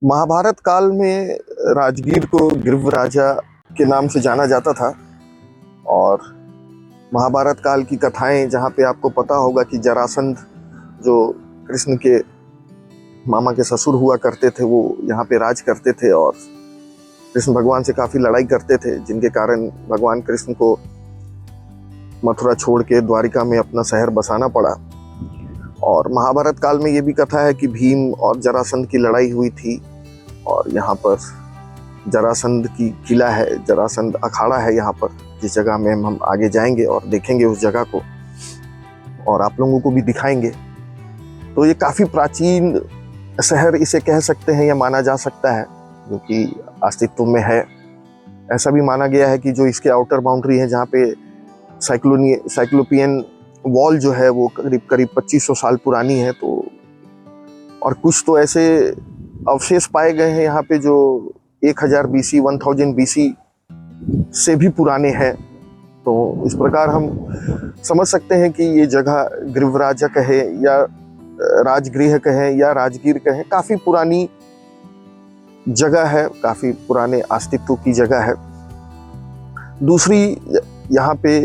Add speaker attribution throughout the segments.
Speaker 1: महाभारत काल में राजगीर को ग्रीव राजा के नाम से जाना जाता था। और महाभारत काल की कथाएं जहाँ पे आपको पता होगा कि जरासंध जो कृष्ण के मामा के ससुर हुआ करते थे, वो यहाँ पे राज करते थे और कृष्ण भगवान से काफी लड़ाई करते थे, जिनके कारण भगवान कृष्ण को मथुरा छोड़ के द्वारिका में अपना शहर बसाना पड़ा। और महाभारत काल में ये भी कथा है कि भीम और जरासंध की लड़ाई हुई थी और यहाँ पर जरासंध की किला है, जरासंध अखाड़ा है यहाँ पर, जिस जगह में हम आगे जाएंगे और देखेंगे उस जगह को और आप लोगों को भी दिखाएंगे। तो ये काफ़ी प्राचीन शहर इसे कह सकते हैं या माना जा सकता है, जो कि अस्तित्व में है। ऐसा भी माना गया है कि जो इसके आउटर बाउंड्री है, जहाँ पे साइक्लोपियन वॉल जो है वो करीब करीब 2500 साल पुरानी है। तो और कुछ तो ऐसे अवशेष पाए गए हैं यहाँ पे जो 1000 BC 1000 BC से भी पुराने हैं। तो इस प्रकार हम समझ सकते हैं कि ये जगह ग्रीवराजा कहे या राजगृह कहे या राजगीर कहे, काफी पुरानी जगह है, काफी पुराने अस्तित्व की जगह है। दूसरी, यहाँ पे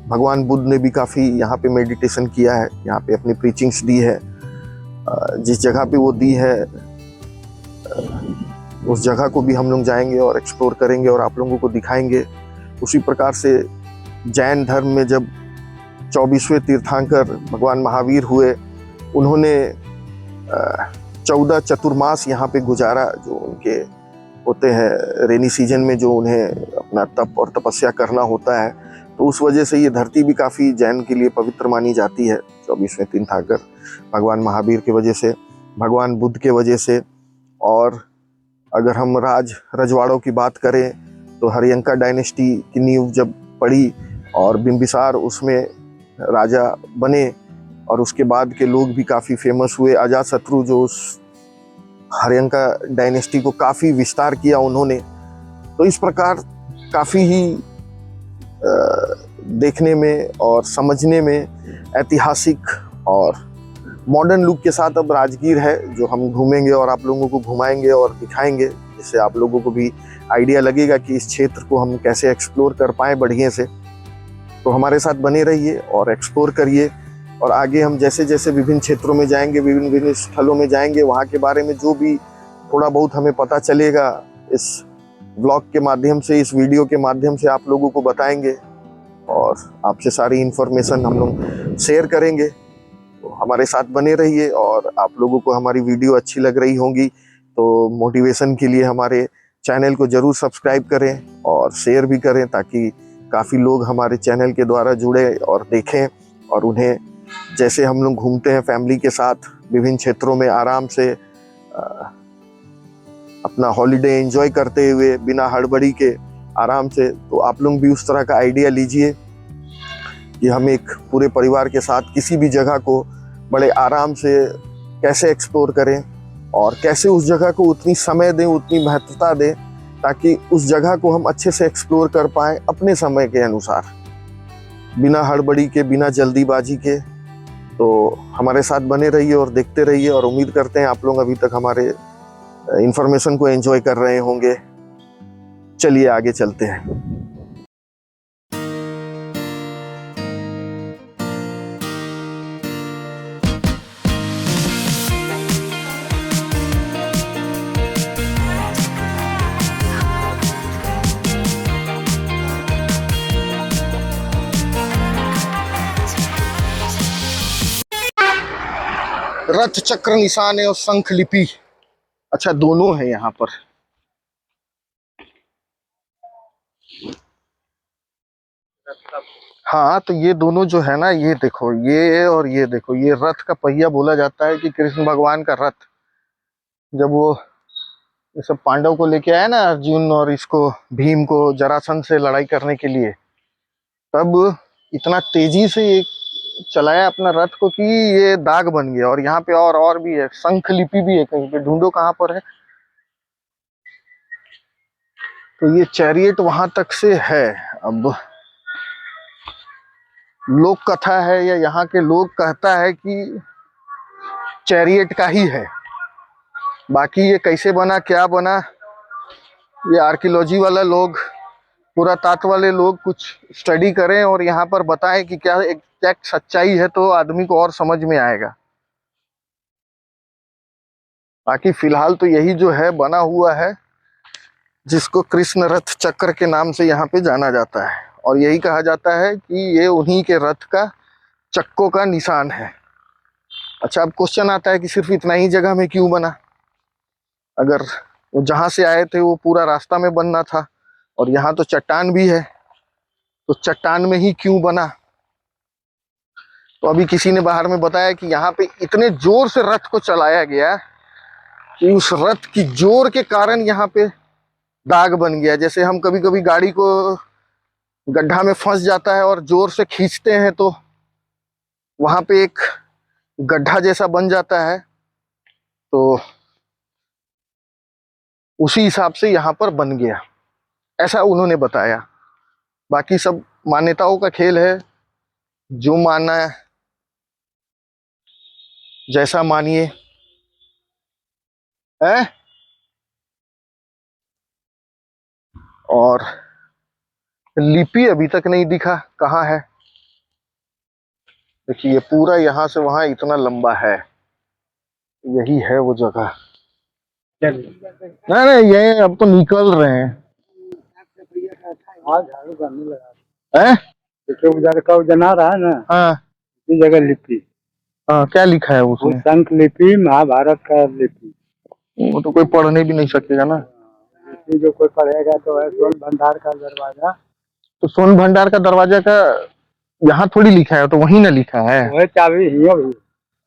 Speaker 1: भगवान बुद्ध ने भी काफी यहाँ पे मेडिटेशन किया है, यहाँ पे अपनी प्रीचिंग्स दी है। जिस जगह पे वो दी है उस जगह को भी हम लोग जाएंगे और एक्सप्लोर करेंगे और आप लोगों को दिखाएंगे। उसी प्रकार से जैन धर्म में जब 24वें तीर्थंकर भगवान महावीर हुए, उन्होंने 14 चतुर्मास यहाँ पे गुजारा, जो उनके होते हैं रेनी सीजन में, जो उन्हें अपना तप और तपस्या करना होता है। तो उस वजह से ये धरती भी काफ़ी जैन के लिए पवित्र मानी जाती है। 24वें तीर्थंकर भगवान महावीर की वजह से, भगवान बुद्ध के वजह से। और अगर हम रजवाड़ों की बात करें तो हरियंका डायनेस्टी की नींव जब पड़ी और बिंबिसार उसमें राजा बने और उसके बाद के लोग भी काफ़ी फेमस हुए। अजातशत्रु जो उस हरियंका डायनेस्टी को काफ़ी विस्तार किया उन्होंने। तो इस प्रकार काफ़ी ही देखने में और समझने में ऐतिहासिक और मॉडर्न लुक के साथ अब राजगीर है, जो हम घूमेंगे और आप लोगों को घुमाएंगे और दिखाएंगे, जिससे आप लोगों को भी आइडिया लगेगा कि इस क्षेत्र को हम कैसे एक्सप्लोर कर पाएँ बढ़िया से। तो हमारे साथ बने रहिए और एक्सप्लोर करिए। और आगे हम जैसे जैसे विभिन्न क्षेत्रों में जाएंगे, विभिन्न विभिन्न स्थलों में जाएंगे, वहाँ के बारे में जो भी थोड़ा बहुत हमें पता चलेगा, इस व्लॉग के माध्यम से, इस वीडियो के माध्यम से आप लोगों को बताएंगे और आपसे सारी इन्फॉर्मेशन हम लोग शेयर करेंगे। तो हमारे साथ बने रहिए। और आप लोगों को हमारी वीडियो अच्छी लग रही होंगी तो मोटिवेशन के लिए हमारे चैनल को ज़रूर सब्सक्राइब करें और शेयर भी करें, ताकि काफ़ी लोग हमारे चैनल के द्वारा जुड़े और देखें और उन्हें, जैसे हम लोग घूमते हैं फैमिली के साथ विभिन्न क्षेत्रों में आराम से अपना हॉलीडे एंजॉय करते हुए बिना हड़बड़ी के आराम से, तो आप लोग भी उस तरह का आइडिया लीजिए कि हम एक पूरे परिवार के साथ किसी भी जगह को बड़े आराम से कैसे एक्सप्लोर करें और कैसे उस जगह को उतनी समय दें, उतनी महत्वता दें, ताकि उस जगह को हम अच्छे से एक्सप्लोर कर पाएँ अपने समय के अनुसार, बिना हड़बड़ी के, बिना जल्दीबाजी के। तो हमारे साथ बने रहिए और देखते रहिए। और उम्मीद करते हैं आप लोग अभी तक हमारे इन्फॉर्मेशन को एंजॉय कर रहे होंगे। चलिए आगे चलते हैं। रथ चक्र निशान है और शंख लिपि, अच्छा दोनों है यहाँ पर। हाँ, तो ये दोनों जो है ना, ये देखो, ये और ये देखो, ये रथ का पहिया बोला जाता है कि कृष्ण भगवान का रथ, जब वो ये सब पांडव को लेके आया ना, अर्जुन और इसको, भीम को, जरासंध से लड़ाई करने के लिए, तब इतना तेजी से ये चलाया अपना रथ को कि ये दाग बन गया। और यहाँ पे और भी है, शंख लिपि भी है, कहीं पे ढूंढो कहाँ पर है। तो ये चैरियट वहां तक से है। अब लोक कथा है या यहाँ के लोग कहता है कि चैरियट का ही है, बाकी ये कैसे बना, क्या बना, ये आर्कियोलॉजी वाला लोग, पुरातत्व वाले लोग कुछ स्टडी करें और यहाँ पर बताएं कि क्या एग्जैक्ट सच्चाई है, तो आदमी को और समझ में आएगा। बाकी फिलहाल तो यही जो है बना हुआ है, जिसको कृष्ण रथ चक्र के नाम से यहाँ पे जाना जाता है, और यही कहा जाता है कि ये उन्हीं के रथ का चक्कों का निशान है। अच्छा, अब क्वेश्चन आता है कि सिर्फ इतना ही जगह में क्यों बना? अगर वो जहां से आए थे वो पूरा रास्ता में बनना था, और यहाँ तो चट्टान भी है, तो चट्टान में ही क्यों बना? तो अभी किसी ने बाहर में बताया कि यहाँ पे इतने जोर से रथ को चलाया गया कि उस रथ की जोर के कारण यहाँ पे दाग बन गया। जैसे हम कभी कभी गाड़ी को गड्ढा में फंस जाता है और जोर से खींचते हैं तो वहां पे एक गड्ढा जैसा बन जाता है, तो उसी हिसाब से यहाँ पर बन गया, ऐसा उन्होंने बताया। बाकी सब मान्यताओं का खेल है, जो मानना है जैसा मानिए है। और लिपि अभी तक नहीं दिखा, कहाँ है? देखिए पूरा यहाँ से वहां इतना लंबा है, यही है वो जगह। नहीं नहीं, ये अब तो निकल रहे हैं।
Speaker 2: झाड़ू करने लगा
Speaker 1: हैं?
Speaker 2: देखिए उधर का जना रहा है ना,
Speaker 1: हाँ
Speaker 2: इसी जगह लिपि।
Speaker 1: हाँ, क्या लिखा है
Speaker 2: वो
Speaker 1: उसमें?
Speaker 2: संख लिपि, महाभारत का लिपि।
Speaker 1: वो तो कोई पढ़ने भी नहीं सकेगा ना।
Speaker 2: लिपि जो कोई पढ़ेगा तो है स्वर्ण भंडार का दरवाजा।
Speaker 1: तो स्वर्ण भंडार का दरवाजा का यहाँ थोड़ी लिखा है, तो वहीं ना लिखा है।
Speaker 2: वह चाबी ही भी।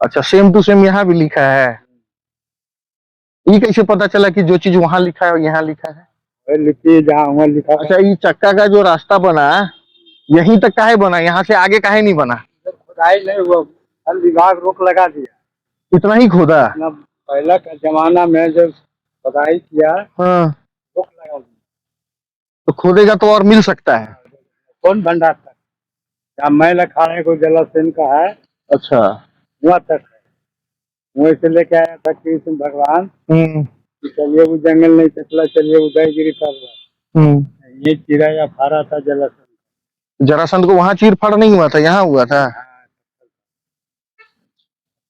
Speaker 1: अच्छा, सेम टू सेम यहाँ भी लिखा है। ये कैसे पता चला कि जो चीज वहां लिखा है यहाँ लिखा है?
Speaker 2: वह लिपि जहाँ वहाँ लिखा।
Speaker 1: अच्छा, ये चक्का का जो रास्ता बना यहीं तक काहे बना, यहाँ से आगे काहे नहीं बना?
Speaker 2: खुदाई नहीं हुआ, वन विभाग रोक लगा दिया।
Speaker 1: इतना ही खोदा?
Speaker 2: पहला का जमाना में जब खुदाई किया,
Speaker 1: हाँ,
Speaker 2: रोक लगा दिया।
Speaker 1: तो खोदेगा तो और मिल सकता है।
Speaker 2: कौन भंडार तक जहाँ मैल अखाड़े को जलाशय का है,
Speaker 1: अच्छा,
Speaker 2: वहाँ तक है। वहीं से लेके आया था कृष्ण भगवान। चलिए वो जंगल नहीं चला, चलिए उदयगिरी पर ये चिरा या फारा था जलाशय।
Speaker 1: जरासंध को वहां चीर फाड़ नहीं हुआ था, यहाँ हुआ था।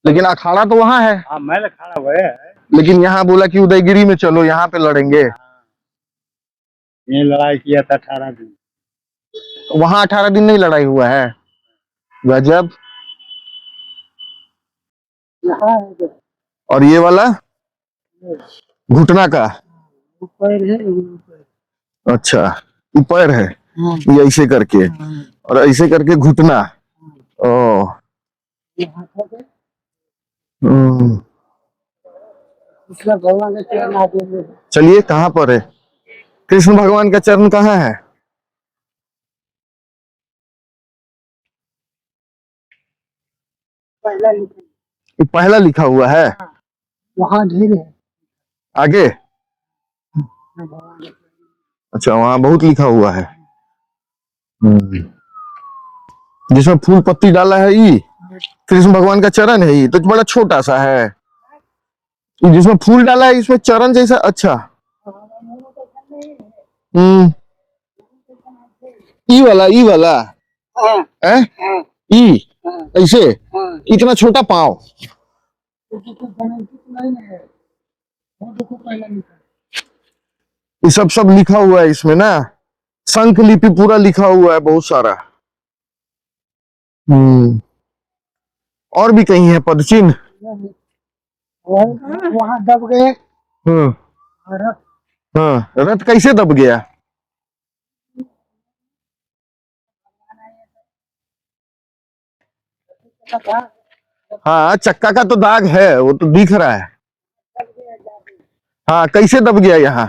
Speaker 1: लेकिन अखाड़ा तो वहां है।
Speaker 2: हाँ, मैल अखाड़ा हुआ है।
Speaker 1: लेकिन यहाँ बोला कि उदयगिरी में चलो, यहाँ पे लड़ेंगे।
Speaker 2: ये लड़ाई किया था 18 दिन।
Speaker 1: वहां 18 दिन नहीं लड़ाई हुआ है? गजब। और ये वाला घुटना का
Speaker 2: पैर है।
Speaker 1: अच्छा, पैर है। ये ऐसे करके और ऐसे करके घुटना। ओ,
Speaker 2: भगवान का चरण।
Speaker 1: चलिए, कहाँ पर है कृष्ण भगवान का चरण? कहाँ है? पहला लिखा हुआ है।
Speaker 2: वहाँ ढेर है
Speaker 1: आगे? अच्छा, वहां बहुत लिखा हुआ है। जिसमें फूल पत्ती डाला है, ये कृष्ण भगवान का चरण है। ये तो बड़ा छोटा सा है। जिसमें फूल डाला है इसमें चरण जैसा। अच्छा, ई वाला, ई वाला है। ई ऐसे इतना छोटा पाँव। ये सब लिखा हुआ है इसमें ना, शंख लिपि पूरा लिखा हुआ है, बहुत सारा। और भी कहीं है पद चिन्ह?
Speaker 2: वहाँ दब गए।
Speaker 1: हाँ, रथ कैसे दब गया? हाँ, चक्का का तो दाग है, वो तो दिख रहा है। हाँ, कैसे दब गया यहाँ?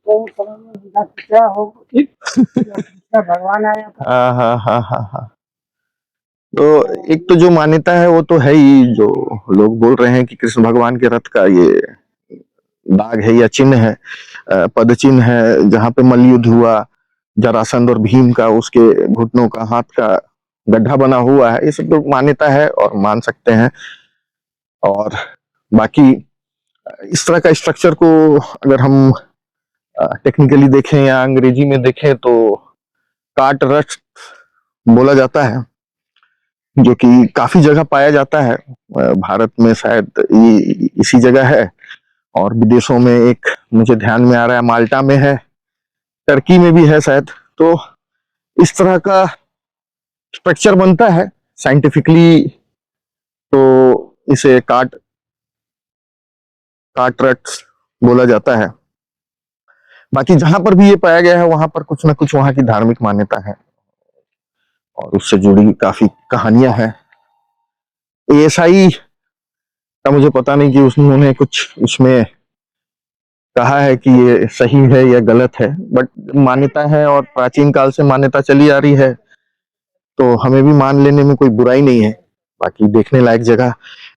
Speaker 2: क्या हो भगवान आया था।
Speaker 1: हाँ हाँ हाँ हाँ। तो एक तो जो मान्यता है वो तो है ही, जो लोग बोल रहे हैं कि कृष्ण भगवान के रथ का ये दाग है या चिन्ह है, पद चिन्ह है, जहाँ पे मल्लयुद्ध हुआ जरासंध और भीम का, उसके घुटनों का, हाथ का गड्ढा बना हुआ है। ये सब तो मान्यता है और मान सकते हैं। और बाकी इस तरह का स्ट्रक्चर को अगर हम टेक्निकली देखें या अंग्रेजी में देखें तो काट रस्ट बोला जाता है, जो कि काफी जगह पाया जाता है। भारत में शायद इसी जगह है, और विदेशों में एक मुझे ध्यान में आ रहा है माल्टा में है, टर्की में भी है शायद। तो इस तरह का स्ट्रक्चर बनता है साइंटिफिकली, तो इसे काटरट्स बोला जाता है। बाकी जहां पर भी ये पाया गया है वहां पर कुछ ना कुछ वहां की धार्मिक मान्यता है और उससे जुड़ी काफी कहानियां हैं। एएसआई का मुझे पता नहीं कि उन्होंने कुछ उसमें कहा है कि ये सही है या गलत है, बट मान्यता है और प्राचीन काल से मान्यता चली आ रही है, तो हमें भी मान लेने में कोई बुराई नहीं है। बाकी देखने लायक जगह,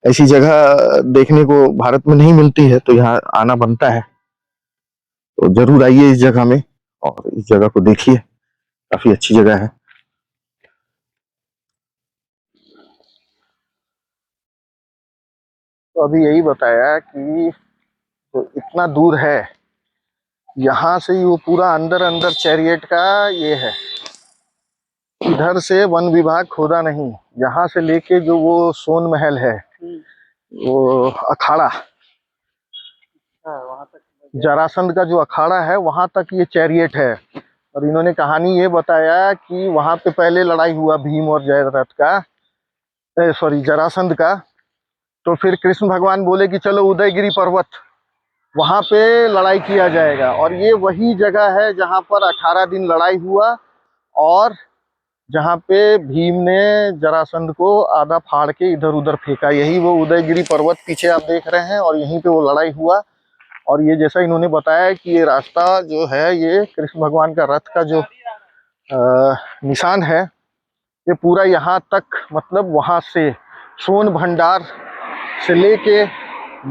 Speaker 1: ऐसी जगह देखने को भारत में नहीं मिलती है, तो यहाँ आना बनता है। तो जरूर आइए इस जगह में और इस जगह को देखिए, काफी अच्छी जगह है। तो अभी यही बताया कि तो इतना दूर है, यहाँ से ही वो पूरा अंदर अंदर चैरियट का ये है। इधर से वन विभाग खोदा नहीं, यहाँ से लेके जो वो सोन महल है, वो अखाड़ा, जरासंध का जो अखाड़ा है वहां तक ये चैरियट है। और इन्होंने कहानी ये बताया कि वहां पे पहले लड़ाई हुआ भीम और जयद्रथ का, सॉरी जरासंध का। तो फिर कृष्ण भगवान बोले कि चलो उदयगिरी पर्वत, वहां पे लड़ाई किया जाएगा। और ये वही जगह है जहां पर 18 दिन लड़ाई हुआ और जहां पे भीम ने जरासंध को आधा फाड़ के इधर उधर फेंका। यही वो उदयगिरी पर्वत पीछे आप देख रहे हैं, और यहीं पे वो लड़ाई हुआ। और ये जैसा इन्होंने बताया कि ये रास्ता जो है, ये कृष्ण भगवान का रथ का जो निशान है, ये पूरा यहाँ तक, मतलब वहां से सोन भंडार से लेके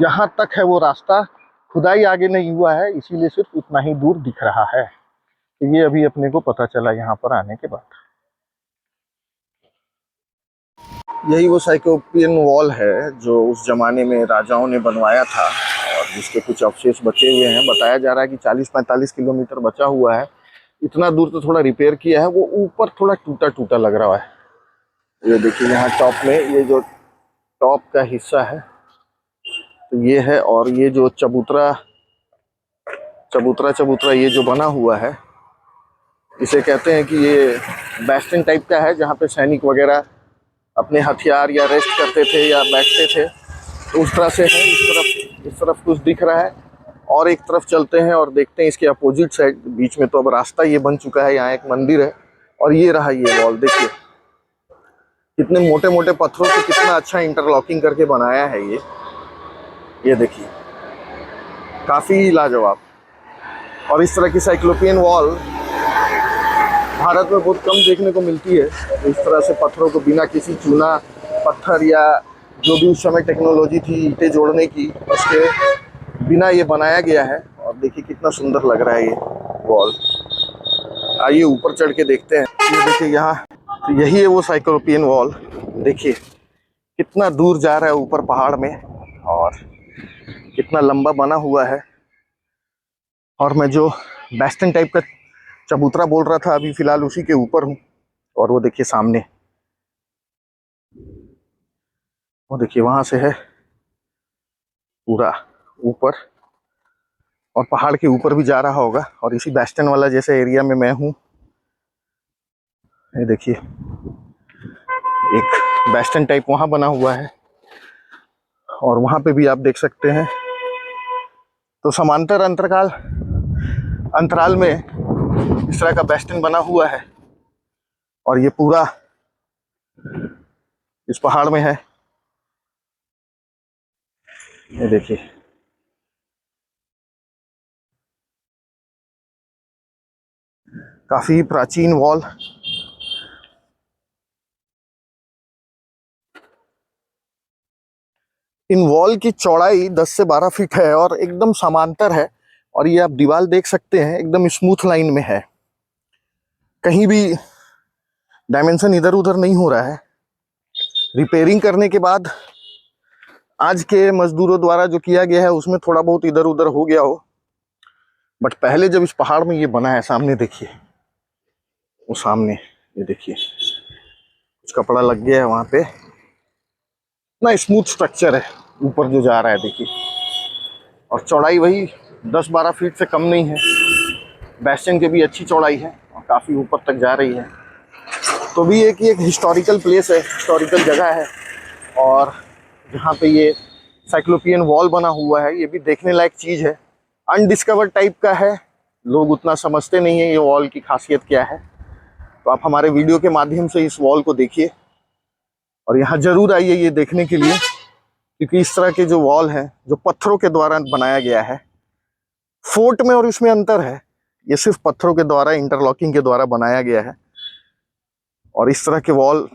Speaker 1: यहाँ तक है वो रास्ता। खुदाई आगे नहीं हुआ है, इसीलिए सिर्फ उतना ही दूर दिख रहा है। तो ये अभी अपने को पता चला यहाँ पर आने के बाद। यही वो साइक्लोपियन वॉल है जो उस जमाने में राजाओं ने बनवाया था और जिसके कुछ अवशेष बचे हुए हैं। बताया जा रहा है कि 40-45 किलोमीटर बचा हुआ है। इतना दूर तो थोड़ा रिपेयर किया है, वो ऊपर थोड़ा टूटा टूटा लग रहा है। ये देखिए यहाँ टॉप में ये जो टॉप का हिस्सा है तो ये है, और ये जो चबूतरा चबूतरा ये जो बना हुआ है, इसे कहते हैं कि ये बेस्टन टाइप का है, जहाँ पे सैनिक वगैरह अपने हथियार या रेस्ट करते थे या बैठते थे। तो उस तरह से है। इस तरफ कुछ दिख रहा है, और एक तरफ चलते हैं और देखते हैं इसके अपोजिट साइड। बीच में तो अब रास्ता ये बन चुका है, यहाँ एक मंदिर है, और ये रहा ये वॉल। देखिए कितने मोटे मोटे पत्थरों से कितना अच्छा इंटरलॉकिंग करके बनाया है ये देखिए, काफी लाजवाब। और इस तरह की साइक्लोपियन वॉल भारत में बहुत कम देखने को मिलती है। इस तरह से पत्थरों को बिना किसी चूना पत्थर या जो भी उस समय टेक्नोलॉजी थी ईंटें जोड़ने की, उसके बिना ये बनाया गया है। और देखिए कितना सुंदर लग रहा है ये वॉल। आइए ऊपर चढ़ के देखते हैं। ये देखिए यहाँ, तो यही है वो साइक्लोपियन वॉल। देखिए कितना दूर जा रहा है ऊपर पहाड़ में, और कितना लंबा बना हुआ है। और मैं जो बेस्टन टाइप का चबूतरा बोल रहा था, अभी फिलहाल उसी के ऊपर हूँ। और वो देखिए सामने, वो देखिए वहां से है पूरा ऊपर, और पहाड़ के ऊपर भी जा रहा होगा। और इसी बेस्टन वाला जैसे एरिया में मैं हूँ। ये देखिए एक बेस्टन टाइप वहां बना हुआ है, और वहां पे भी आप देख सकते हैं। तो समांतर अंतराल में इस तरह का बेस्टन बना हुआ है, और ये पूरा इस पहाड़ में है। ये देखिए काफी प्राचीन वॉल। इन वॉल की चौड़ाई 10 से 12 फीट है और एकदम समांतर है। और ये आप दीवार देख सकते हैं, एकदम स्मूथ लाइन में है, कहीं भी डायमेंशन इधर उधर नहीं हो रहा है। रिपेयरिंग करने के बाद आज के मजदूरों द्वारा जो किया गया है उसमें थोड़ा बहुत इधर उधर हो गया हो, बट पहले जब इस पहाड़ में ये बना है, सामने देखिए, वो सामने ये देखिए कुछ कपड़ा लग गया है वहां पे ना, स्मूथ स्ट्रक्चर है ऊपर जो जा रहा है देखिए, और चौड़ाई वही 10-12 फीट से कम नहीं है। बेस्टियन की भी अच्छी चौड़ाई है और काफ़ी ऊपर तक जा रही है। तो भी एक हिस्टोरिकल प्लेस है, हिस्टोरिकल जगह है। और जहाँ पे ये साइक्लोपियन वॉल बना हुआ है, ये भी देखने लायक चीज़ है। अनडिस्कवर्ड टाइप का है, लोग उतना समझते नहीं है ये वॉल की खासियत क्या है। तो आप हमारे वीडियो के माध्यम से इस वॉल को देखिए और यहाँ ज़रूर आइए ये देखने के लिए, क्योंकि इस तरह के जो वॉल हैं जो पत्थरों के द्वारा बनाया गया है, फोर्ट में और इसमें अंतर है, ये सिर्फ पत्थरों के द्वारा, इंटरलॉकिंग के द्वारा बनाया गया है। और इस तरह के वॉल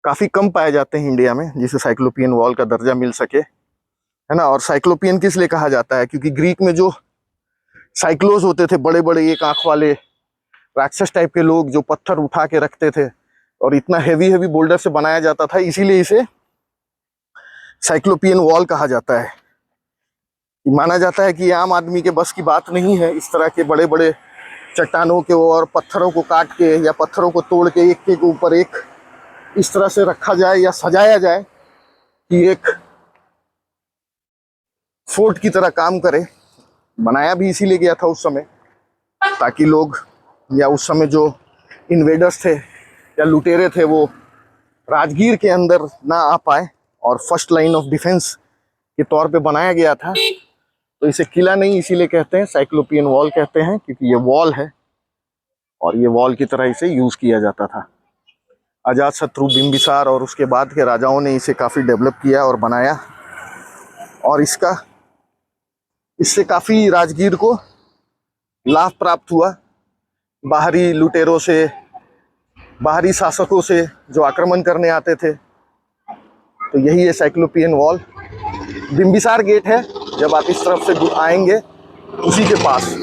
Speaker 1: काफ़ी कम पाए जाते हैं इंडिया में, जिसे साइक्लोपियन वॉल का दर्जा मिल सके, है ना। और साइक्लोपियन किस लिए कहा जाता है, क्योंकि ग्रीक में जो साइक्लोस होते थे, बड़े बड़े एक आंख वाले राक्षस टाइप के लोग जो पत्थर उठा के रखते थे और इतना हेवी हेवी बोल्डर से बनाया जाता था, इसीलिए इसे साइक्लोपियन वॉल कहा जाता है। माना जाता है कि ये आम आदमी के बस की बात नहीं है, इस तरह के बड़े बड़े चट्टानों के और पत्थरों को काट के या पत्थरों को तोड़ के एक के ऊपर एक इस तरह से रखा जाए या सजाया जाए कि एक फोर्ट की तरह काम करे। बनाया भी इसीलिए गया था उस समय, ताकि लोग या उस समय जो इन्वेडर्स थे या लुटेरे थे वो राजगीर के अंदर ना आ पाए, और फर्स्ट लाइन ऑफ डिफेंस के तौर पे बनाया गया था। तो इसे किला नहीं इसीलिए कहते हैं, साइक्लोपियन वॉल कहते हैं, क्योंकि ये वॉल है और ये वॉल की तरह इसे यूज किया जाता था। अजातशत्रु, बिंबिसार और उसके बाद के राजाओं ने इसे काफ़ी डेवलप किया और बनाया, और इससे काफ़ी राजगीर को लाभ प्राप्त हुआ। बाहरी लुटेरों से, बाहरी शासकों से जो आक्रमण करने आते थे। तो यही है साइक्लोपियन वॉल। बिंबिसार गेट है, जब आप इस तरफ से आएंगे उसी के पास।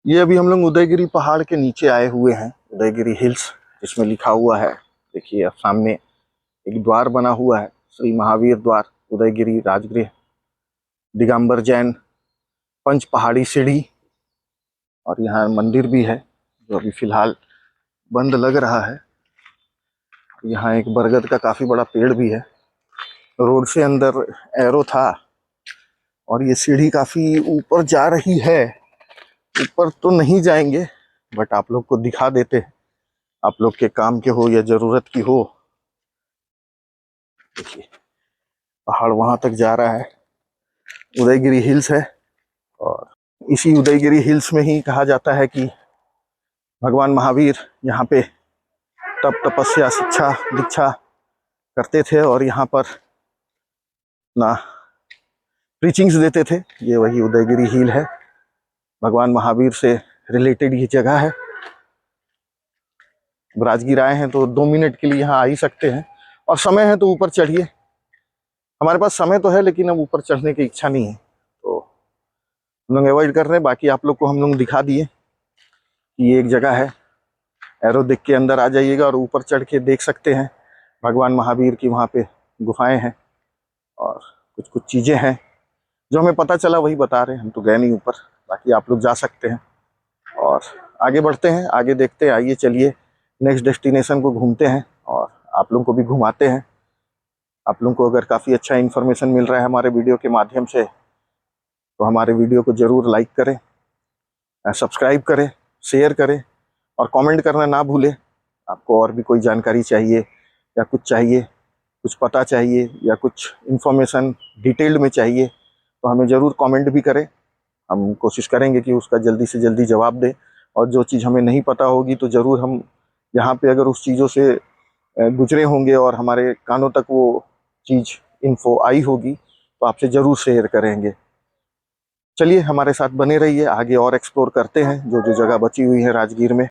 Speaker 1: ये अभी हम लोग उदयगिरी पहाड़ के नीचे आए हुए हैं, उदयगिरी हिल्स जिसमें लिखा हुआ है, देखिए अब सामने एक द्वार बना हुआ है, श्री महावीर द्वार, उदयगिरी राजगृह, दिगंबर जैन पंच पहाड़ी सीढ़ी। और यहाँ मंदिर भी है जो अभी फिलहाल बंद लग रहा है। यहाँ एक बरगद का काफ़ी बड़ा पेड़ भी है। रोड से अंदर एरो था और ये सीढ़ी काफ़ी ऊपर जा रही है। ऊपर तो नहीं जाएंगे, बट आप लोग को दिखा देते हैं, आप लोग के काम के हो या ज़रूरत की हो। देखिए पहाड़ वहाँ तक जा रहा है, उदयगिरी हिल्स है। और इसी उदयगिरी हिल्स में ही कहा जाता है कि भगवान महावीर यहाँ पे तप, तपस्या, शिक्षा, दीक्षा करते थे और यहाँ पर ना प्रीचिंग्स देते थे। ये वही उदयगिरी हिल है, भगवान महावीर से रिलेटेड ये जगह है। राजगीर आए हैं तो 2 मिनट के लिए यहाँ आ ही सकते हैं, और समय है तो ऊपर चढ़िए। हमारे पास समय तो है लेकिन अब ऊपर चढ़ने की इच्छा नहीं है, तो हम लोग अवॉइड कर रहे हैं। बाकी आप लोग को हम लोग दिखा दिए कि ये एक जगह है, एरो देख के अंदर आ जाइएगा और ऊपर चढ़ के देख सकते हैं। भगवान महावीर की वहाँ पे गुफाएं हैं और कुछ कुछ चीज़ें हैं जो हमें पता चला वही बता रहे हैं, हम तो गए नहीं ऊपर। बाकी आप लोग जा सकते हैं और आगे बढ़ते हैं, आगे देखते हैं। आइए चलिए नेक्स्ट डेस्टिनेशन को घूमते हैं और आप लोगों को भी घुमाते हैं। आप लोगों को अगर काफ़ी अच्छा इन्फॉर्मेशन मिल रहा है हमारे वीडियो के माध्यम से, तो हमारे वीडियो को ज़रूर लाइक करें, सब्सक्राइब करें, शेयर करें और कमेंट करना ना भूलें। आपको और भी कोई जानकारी चाहिए या कुछ चाहिए, कुछ पता चाहिए या कुछ इन्फॉर्मेशन डिटेल्ड में चाहिए, तो हमें ज़रूर कमेंट भी करें। हम कोशिश करेंगे कि उसका जल्दी से जल्दी जवाब दें। और जो चीज़ हमें नहीं पता होगी तो ज़रूर हम यहाँ पे अगर उस चीज़ों से गुजरे होंगे और हमारे कानों तक वो चीज़ इन्फो आई होगी तो आपसे ज़रूर शेयर करेंगे। चलिए हमारे साथ बने रहिए, आगे और एक्सप्लोर करते हैं जो जो जगह बची हुई है राजगीर में।